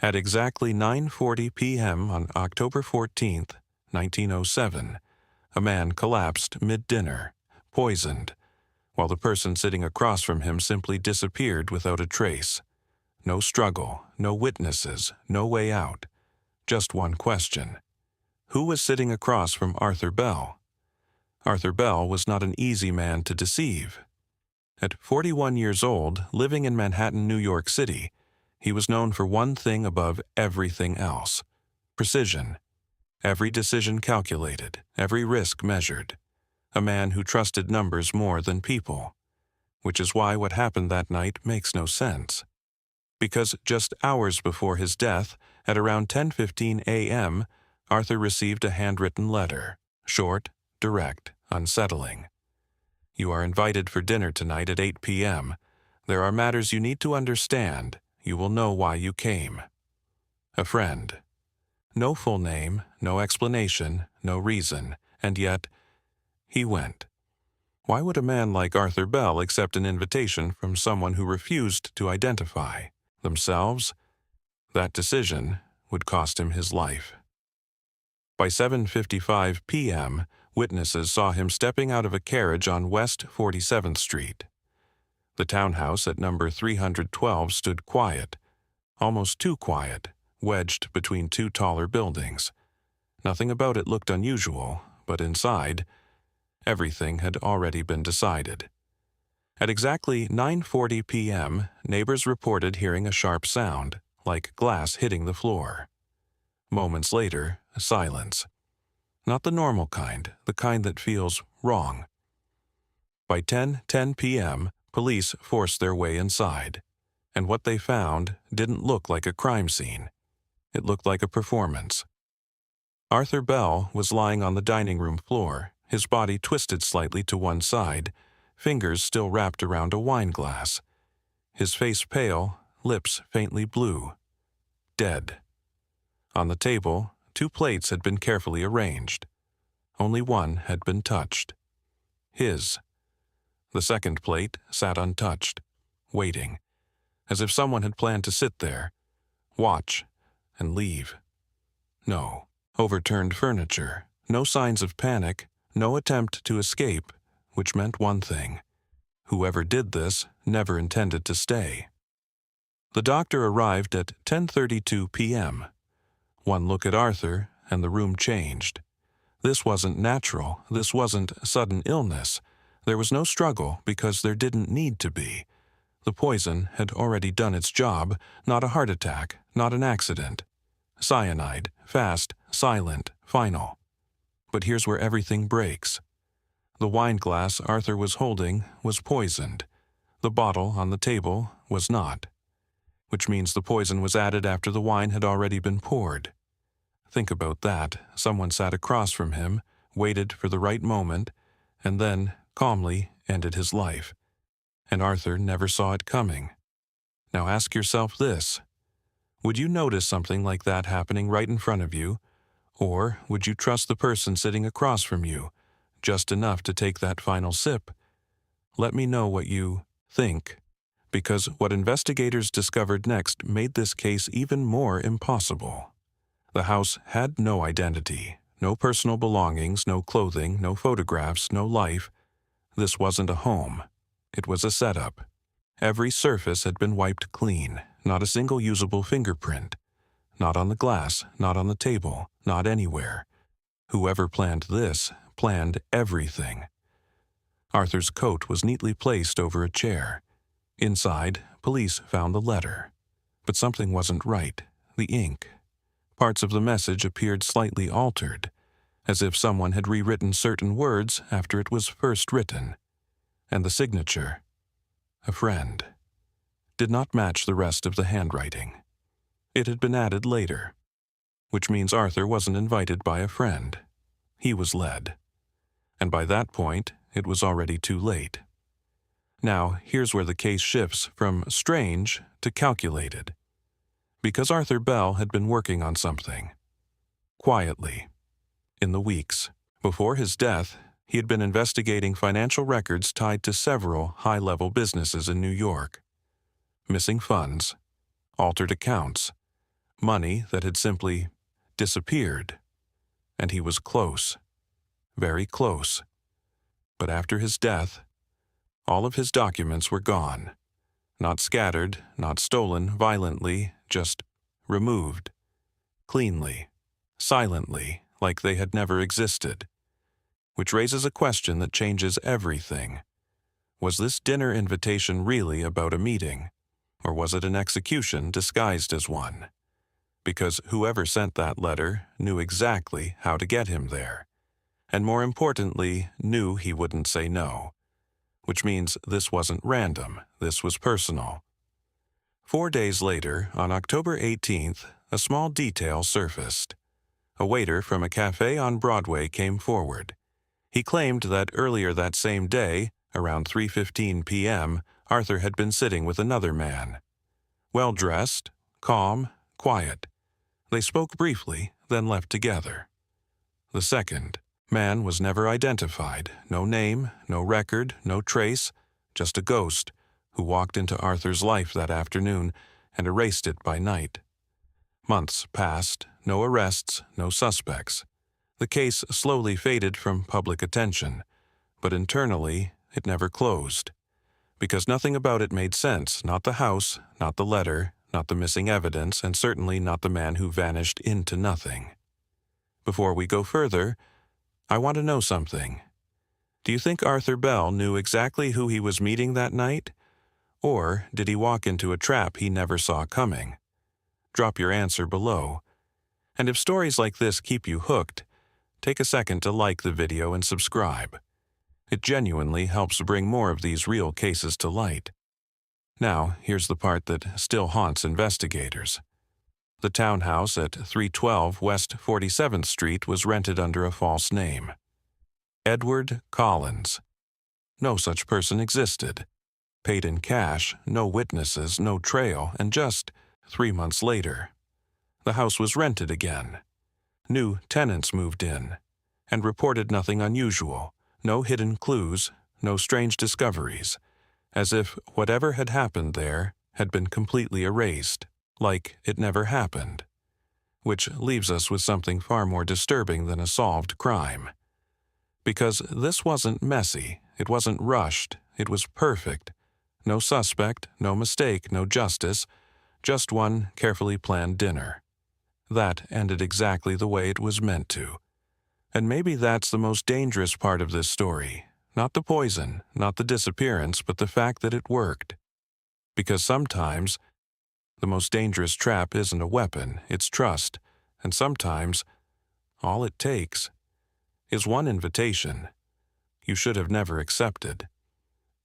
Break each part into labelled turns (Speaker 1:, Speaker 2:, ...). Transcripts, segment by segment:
Speaker 1: At exactly 9:40 p.m. on October 14th, 1907, a man collapsed mid-dinner, poisoned, while the person sitting across from him simply disappeared without a trace. No struggle, no witnesses, no way out. Just one question. Who was sitting across from Arthur Bell? Arthur Bell was not an easy man to deceive. At 41 years old, living in Manhattan, New York City, he was known for one thing above everything else: precision. Every decision calculated, every risk measured. A man who trusted numbers more than people. Which is why what happened that night makes no sense. Because just hours before his death, at around 10:15 a.m., Arthur received a handwritten letter, short, direct, unsettling. You are invited for dinner tonight at 8 p.m. There are matters you need to understand. You will know why you came. A friend. No full name, no explanation, no reason, and yet he went. Why would a man like Arthur Bell accept an invitation from someone who refused to identify themselves? That decision would cost him his life. By 7:55 p.m., witnesses saw him stepping out of a carriage on West 47th Street. The townhouse at number 312 stood quiet, almost too quiet, wedged between two taller buildings. Nothing about it looked unusual, but inside, everything had already been decided. At exactly 9:40 p.m., neighbors reported hearing a sharp sound, like glass hitting the floor. Moments later, silence. Not the normal kind, the kind that feels wrong. By 10:10 p.m., police forced their way inside, and what they found didn't look like a crime scene. It looked like a performance. Arthur Bell was lying on the dining room floor, his body twisted slightly to one side, fingers still wrapped around a wine glass. His face pale, lips faintly blue. Dead. On the table, 2 plates had been carefully arranged. Only one had been touched. His. The second plate sat untouched, waiting, as if someone had planned to sit there, watch, and leave. No. Overturned furniture, no signs of panic, no attempt to escape, which meant one thing. Whoever did this never intended to stay. The doctor arrived at 10:32 p.m. One look at Arthur, and the room changed. This wasn't natural, this wasn't sudden illness. There was no struggle because there didn't need to be. The poison had already done its job, not a heart attack, not an accident. Cyanide, fast, silent, final. But here's where everything breaks. The wine glass Arthur was holding was poisoned. The bottle on the table was not. Which means the poison was added after the wine had already been poured. Think about that. Someone sat across from him, waited for the right moment, and then, calmly, ended his life. And Arthur never saw it coming. Now ask yourself this. Would you notice something like that happening right in front of you? Or would you trust the person sitting across from you, just enough to take that final sip? Let me know what you think, because what investigators discovered next made this case even more impossible. The house had no identity, no personal belongings, no clothing, no photographs, no life. This wasn't a home. It was a setup. Every surface had been wiped clean, not a single usable fingerprint. Not on the glass, not on the table, not anywhere. Whoever planned this planned everything. Arthur's coat was neatly placed over a chair. Inside, police found the letter. But something wasn't right. The ink. Parts of the message appeared slightly altered, as if someone had rewritten certain words after it was first written. And the signature, a friend, did not match the rest of the handwriting. It had been added later, which means Arthur wasn't invited by a friend. He was led. And by that point, it was already too late. Now, here's where the case shifts from strange to calculated. Because Arthur Bell had been working on something. Quietly. In the weeks before his death, he had been investigating financial records tied to several high-level businesses in New York. Missing funds, altered accounts, money that had simply disappeared. And he was close, very close. But after his death, all of his documents were gone. Not scattered, not stolen violently, just removed. Cleanly, silently, like they had never existed. Which raises a question that changes everything. Was this dinner invitation really about a meeting? Or was it an execution disguised as one? Because whoever sent that letter knew exactly how to get him there. And more importantly, knew he wouldn't say no. Which means this wasn't random, this was personal. 4 days later, on October 18th, a small detail surfaced. A waiter from a cafe on Broadway came forward. He claimed that earlier that same day, around 3:15 p.m., Arthur had been sitting with another man. Well-dressed, calm, quiet. They spoke briefly, then left together. The second man was never identified. No name, no record, no trace, just a ghost who walked into Arthur's life that afternoon and erased it by night. Months passed, no arrests, no suspects. The case slowly faded from public attention, but internally it never closed. Because nothing about it made sense, not the house, not the letter, not the missing evidence, and certainly not the man who vanished into nothing. Before we go further, I want to know something. Do you think Arthur Bell knew exactly who he was meeting that night? Or did he walk into a trap he never saw coming? Drop your answer below. And if stories like this keep you hooked, take a second to like the video and subscribe. It genuinely helps bring more of these real cases to light. Now, here's the part that still haunts investigators. The townhouse at 312 West 47th Street was rented under a false name. Edward Collins. No such person existed. Paid in cash, no witnesses, no trail, and just 3 months later, the house was rented again. New tenants moved in, and reported nothing unusual, no hidden clues, no strange discoveries, as if whatever had happened there had been completely erased, like it never happened. Which leaves us with something far more disturbing than a solved crime. Because this wasn't messy, it wasn't rushed, it was perfect. No suspect, no mistake, no justice, just one carefully planned dinner. That ended exactly the way it was meant to. And maybe that's the most dangerous part of this story. Not the poison, not the disappearance, but the fact that it worked. Because sometimes, the most dangerous trap isn't a weapon, it's trust. And sometimes, all it takes is one invitation you should have never accepted.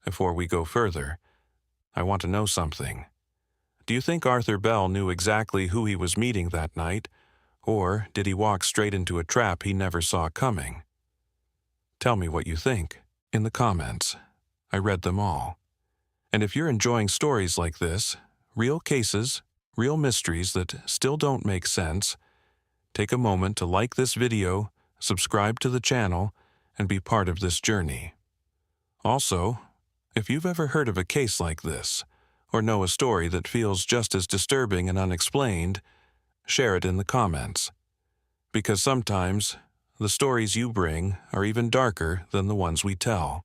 Speaker 1: Before we go further, I want to know something. Do you think Arthur Bell knew exactly who he was meeting that night, or did he walk straight into a trap he never saw coming? Tell me what you think in the comments. I read them all. And if you're enjoying stories like this, real cases, real mysteries that still don't make sense, take a moment to like this video, subscribe to the channel, and be part of this journey. Also, if you've ever heard of a case like this, or know a story that feels just as disturbing and unexplained, share it in the comments. Because sometimes, the stories you bring are even darker than the ones we tell.